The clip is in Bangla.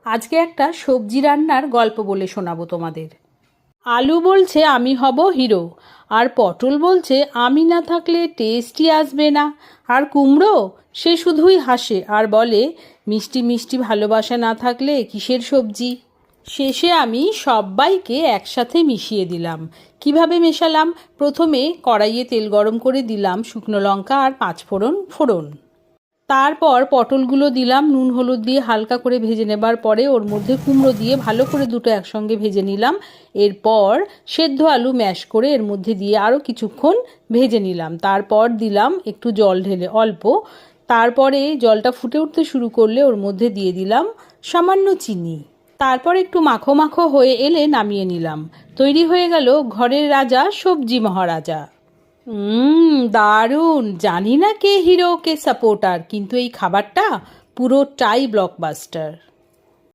আজকে একটা সবজি রান্নার গল্প বলে শোনাবো তোমাদের। আলু বলছে আমি হব হিরো, আর পটল বলছে আমি না থাকলে টেস্টই আসবে না, আর কুমড়ো সে শুধুই হাসে আর বলে মিষ্টি মিষ্টি ভালোবাসা না থাকলে কিসের সবজি। শেষে আমি সবাইকে একসাথে মিশিয়ে দিলাম। কিভাবে মেশালাম? প্রথমে কড়াইয়ে তেল গরম করে দিলাম শুকনো লঙ্কা আর পাঁচফোড়ন। তারপর পটলগুলো দিলাম, নুন হলুদ দিয়ে হালকা করে ভেজে নেবার পরে ওর মধ্যে কুমড়ো দিয়ে ভালো করে দুটো একসঙ্গে ভেজে নিলাম। এরপর সেদ্ধ আলু ম্যাশ করে এর মধ্যে দিয়ে আরও কিছুক্ষণ ভেজে নিলাম। তারপর দিলাম একটু জল ঢেলে অল্প। তারপরে জলটা ফুটে উঠতে শুরু করলে ওর মধ্যে দিয়ে দিলাম সামান্য চিনি। তারপর একটু মাখো মাখো হয়ে এলে নামিয়ে নিলাম। তৈরি হয়ে গেল ঘরের রাজা সবজি মহারাজা। দারুণ! জানি না কে হিরো কে সাপোর্টার, কিন্তু এই খাবারটা পুরোটাই ব্লকবাস্টার।